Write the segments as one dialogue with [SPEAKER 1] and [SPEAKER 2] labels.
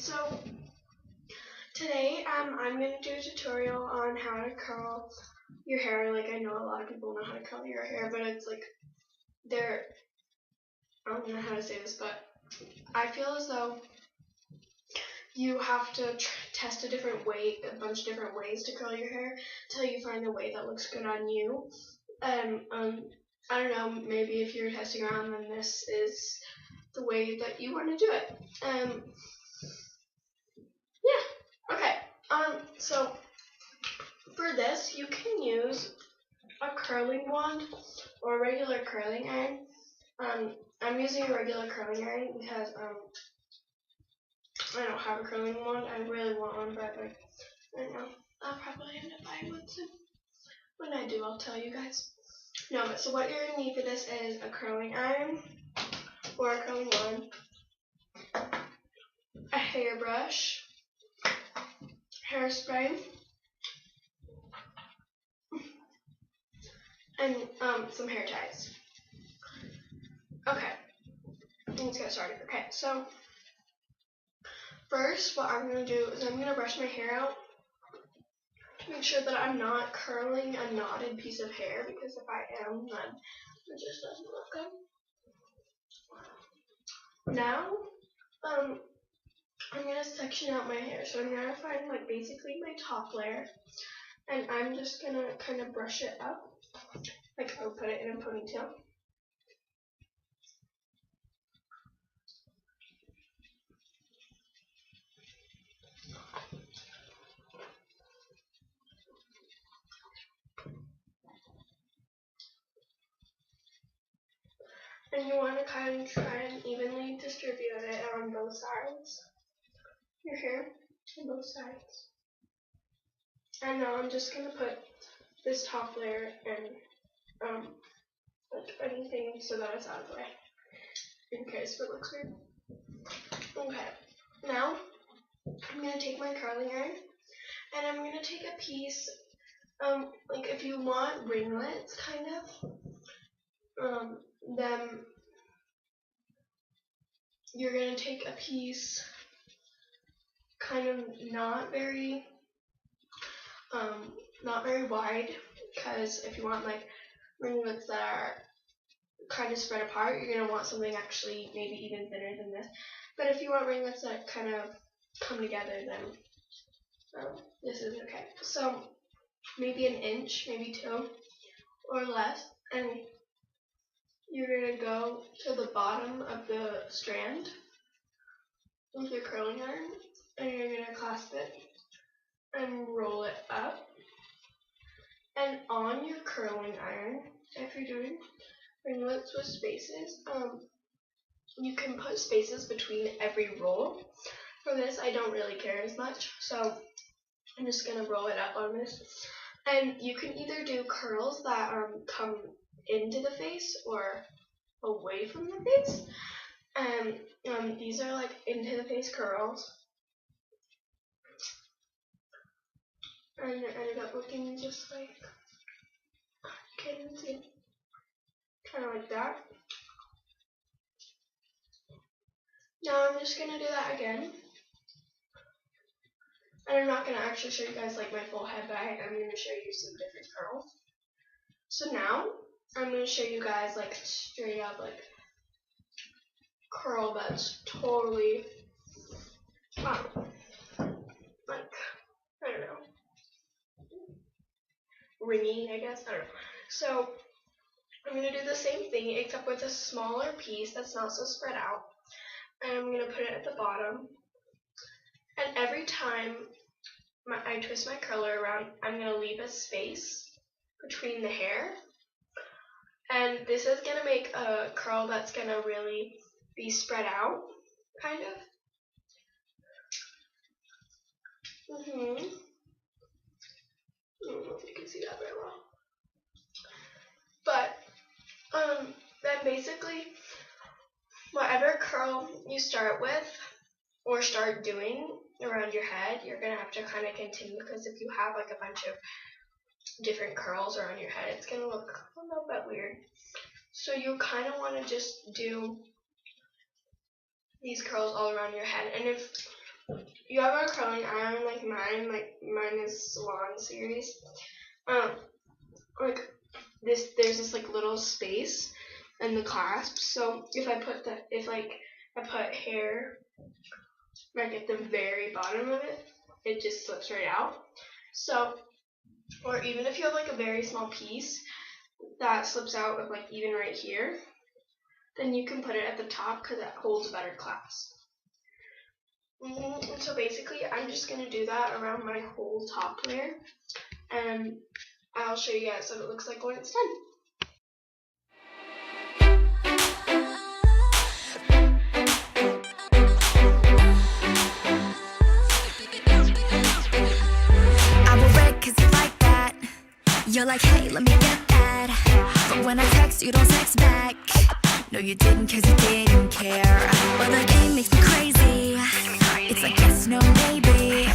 [SPEAKER 1] So today I'm going to do a tutorial on how to curl your hair. Like, I know a lot of people know how to curl your hair, but it's like I don't know how to say this, but I feel as though you have to test a bunch of different ways to curl your hair until you find the way that looks good on you. I don't know, maybe if you're testing around, then this is the way that you want to do it. So for this, you can use a curling wand or a regular curling iron. I'm using a regular curling iron because I don't have a curling wand. I really want one, but I don't know. I'll probably end up buying one soon. When I do, I'll tell you guys. No, but so what you're gonna need for this is a curling iron or a curling wand, a hairbrush, hairspray, and some hair ties. Okay, let's get started. Okay, so first what I'm going to do is I'm going to brush my hair out to make sure that I'm not curling a knotted piece of hair, because if I am, then it just doesn't look good. Now, I'm going to section out my hair. So I'm going to find basically my top layer, and I'm just going to kind of brush it up. Like, I'll put it in a ponytail. And you want to kind of try and evenly distribute it on both sides. Your hair on both sides. And now I'm just going to put this top layer in anything so that it's out of the way, in case it looks weird. Okay, now I'm going to take my curling iron and I'm going to take a piece, if you want ringlets kind of, then you're going to take a piece kind of not very wide, because if you want ringlets that are kind of spread apart, you're going to want something actually maybe even thinner than this. But if you want ringlets that kind of come together, then this is okay. So maybe an inch, maybe 2 or less, and you're going to go to the bottom of the strand with your curling iron, and you're going to clasp it and roll it up. And on your curling iron, if you're doing ringlets with spaces, you can put spaces between every roll. For this, I don't really care as much, so I'm just going to roll it up on this. And you can either do curls that come into the face or away from the face. And these are into the face curls. And it ended up looking just like, kind of like that. Now I'm just going to do that again. And I'm not going to actually show you guys my full head, but I'm going to show you some different curls. So now I'm going to show you guys straight up curl that's totally I don't know, ringy, I guess. I don't know. So I'm going to do the same thing except with a smaller piece that's not so spread out. And I'm going to put it at the bottom. And every time I twist my curler around, I'm going to leave a space between the hair. And this is going to make a curl that's going to really be spread out, kind of. I don't know if you can see that very well. But then basically, whatever curl you start with or start doing around your head, you're going to have to kind of continue, because if you have a bunch of different curls around your head, it's going to look a little bit weird. So you kind of want to just do these curls all around your head. And if you have a curling iron like mine is Salon series. Like there's this like little space in the clasp. So if I put I put hair like at the very bottom of it, it just slips right out. So, or even if you have like a very small piece that slips out of like even right here, then you can put it at the top because it holds better clasp. And so basically, I'm just going to do that around my whole top layer, and I'll show you guys what it looks like when it's done.
[SPEAKER 2] You're like, hey, let me get that. But when I text, you don't text back. No, you didn't, cause you didn't care. But the game makes me crazy. It's like yes, no, maybe.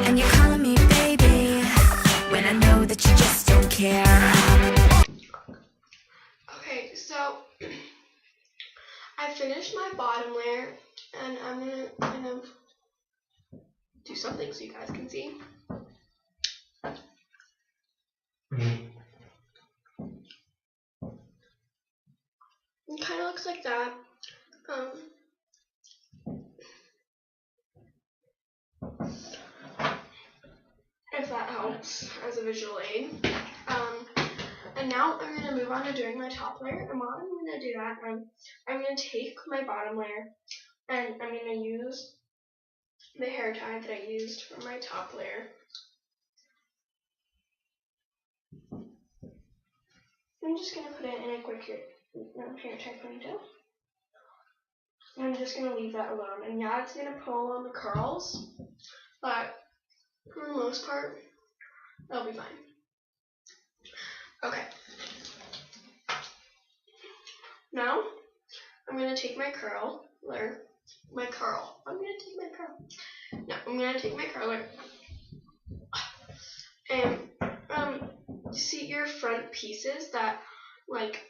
[SPEAKER 2] And you're calling me baby when I know that you just don't care.
[SPEAKER 1] Okay, so I finished my bottom layer, and I'm gonna kind of do something so you guys can see. It kind of looks like that. If that helps as a visual aid. And now I'm going to move on to doing my top layer. And while I'm going to do that, I'm going to take my bottom layer and I'm going to use the hair tie that I used for my top layer. I'm just going to put it in a quick hair tie ponytail. I'm just going to leave that alone. And yeah, it's going to pull on the curls, but for the most part, that'll be fine. Okay. Now, I'm going to take my curler. I'm going to take my curler. And see your front pieces that like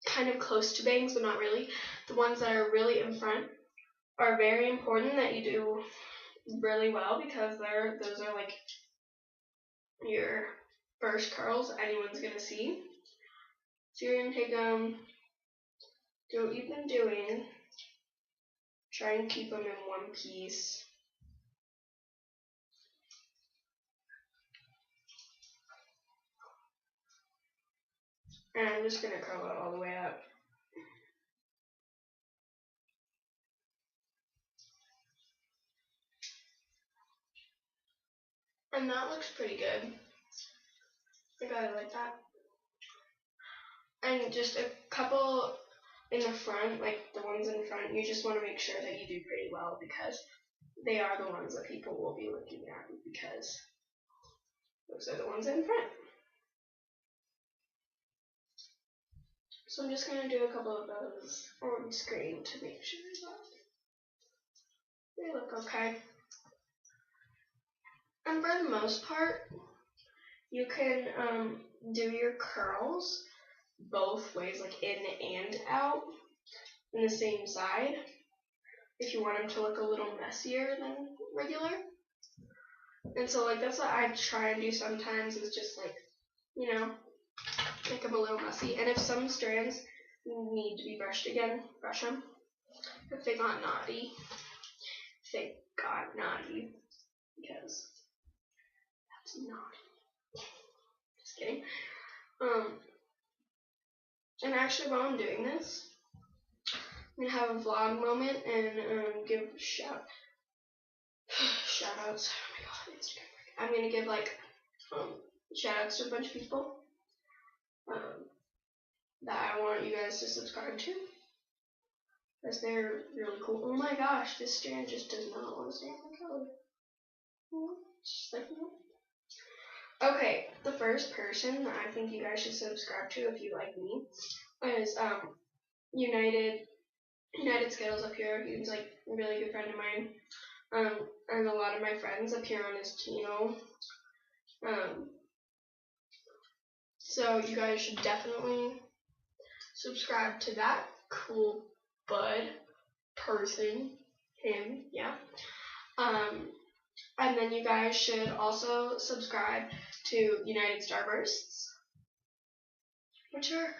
[SPEAKER 1] kind of close to bangs but not really, the ones that are really in front are very important that you do really well, because those are like your first curls anyone's gonna see. So you're gonna take do what you've been doing, try and keep them in one piece. And I'm just gonna curl it all the way up. And that looks pretty good. I got it like that. And just a couple in the front, like the ones in front, you just want to make sure that you do pretty well, because they are the ones that people will be looking at, because those are the ones in front. So I'm just going to do a couple of those on screen to make sure that they look okay. And for the most part, you can do your curls both ways, like in and out, in the same side, if you want them to look a little messier than regular. And so like that's what I try and do sometimes, is just like, you know, make them a little messy. And if some strands need to be brushed again, brush them. If they got naughty, because that's naughty. Just kidding. And actually, while I'm doing this, I'm gonna have a vlog moment and give shout outs. Oh my god, Instagram. I'm gonna give like shout outs to a bunch of people that I want you guys to subscribe to, because they're really cool. Oh my gosh, this strand just does not want to stay on my color. Just like that. Okay, the first person that I think you guys should subscribe to if you like me is United Skittles up here. He's like a really good friend of mine. And a lot of my friends appear on his channel. So you guys should definitely subscribe to that cool bud person, him, yeah. And then you guys should also subscribe to United Starbursts, which are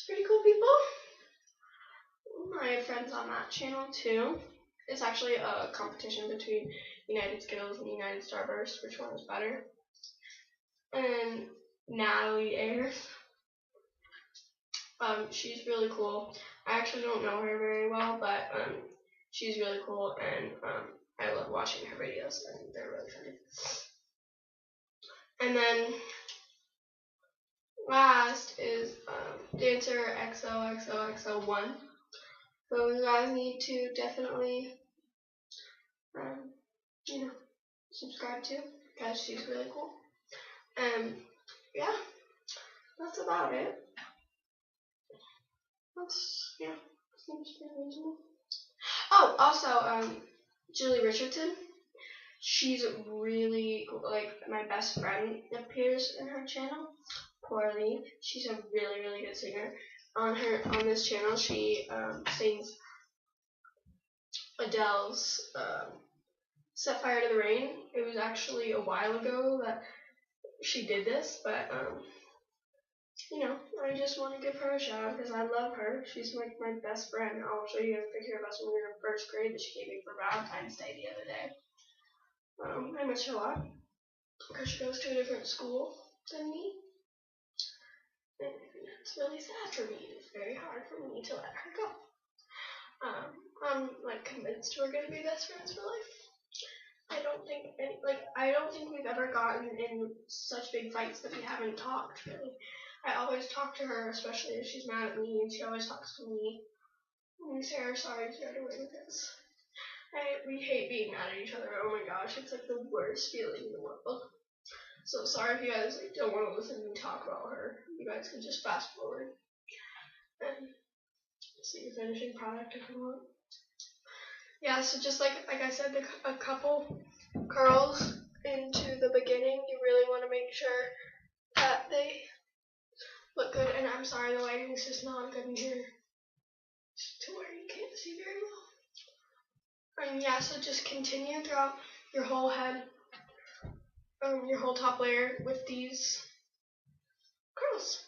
[SPEAKER 1] pretty cool people. I have friends on that channel too. It's actually a competition between United Skittles and United Starburst, which one is better. And Natalie Ayers. She's really cool. I actually don't know her very well, but she's really cool, and I love watching her videos, and they're really funny. And then last is Dancer XOXOXO1. So you guys need to definitely, subscribe to, because she's really cool. And yeah, that's about it. Seems pretty reasonable. Oh, also, Julie Richardson. She's really cool. Like, my best friend appears in her channel. Poorly. She's a really, really good singer. On this channel, she sings Adele's Set Fire to the Rain. It was actually a while ago that she did this, but I just want to give her a shout out because I love her. She's like my best friend. I'll show you a picture of us when we were in first grade that she gave me for Valentine's Day the other day. I miss her a lot because she goes to a different school than me. And it's really sad for me. It's very hard for me to let her go. I'm like convinced we're gonna be best friends for life. I don't think we've ever gotten in such big fights that we haven't talked really. I always talk to her, especially if she's mad at me, and she always talks to me. And we say our sorries right away because we hate being mad at each other. Oh my gosh, it's like the worst feeling in the world. So sorry if you guys don't want to listen to me talk about her. You guys can just fast forward and see the finishing product if you want. Yeah, so just like I said, a couple curls into the beginning, you really want to make sure that they look good. And I'm sorry, the lighting is just not good in here to where you can't see very well. And yeah, so just continue throughout your whole head, your whole top layer with these curls.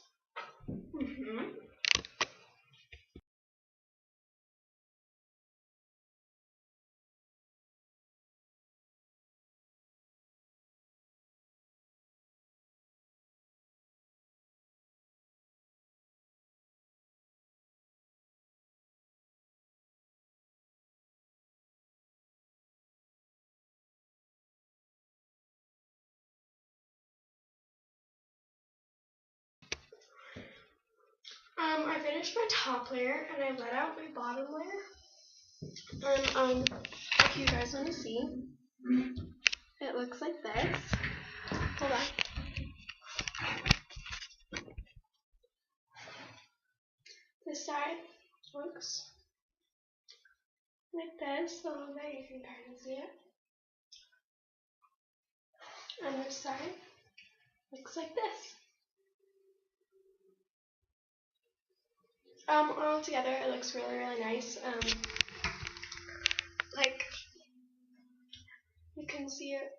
[SPEAKER 1] I finished my top layer and I let out my bottom layer. And if you guys want to see, it looks like this. Hold on. This side looks like this, so that you can kind of see it. And this side looks like this. All together, it looks really, really nice. Like, you can see it.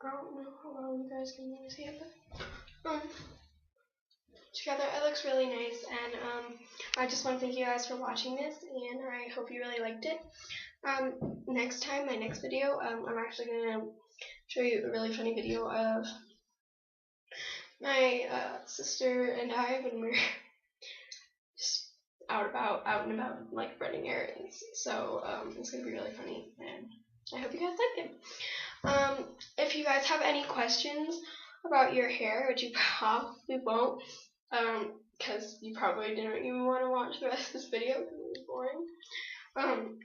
[SPEAKER 1] I don't know how well you guys can really see it, but together it looks really nice. And I just want to thank you guys for watching this, and I hope you really liked it. Next time, my next video, I'm actually going to show you a really funny video of my sister and I when we're just out and about, like running errands. So it's going to be really funny, and I hope you guys like it. If you guys have any questions about your hair, which you probably won't, because you probably didn't even want to watch the rest of this video because it was boring.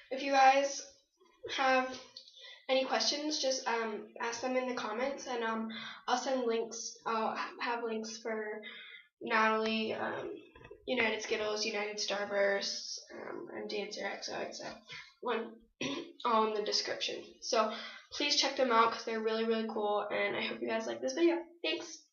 [SPEAKER 1] If you guys have any questions, just ask them in the comments, and I'll send links. I'll have links for Natalie, United Skittles, United Starbursts, and Dancer XOXO1 all in the description. So please check them out because they're really, really cool, and I hope you guys like this video. Thanks!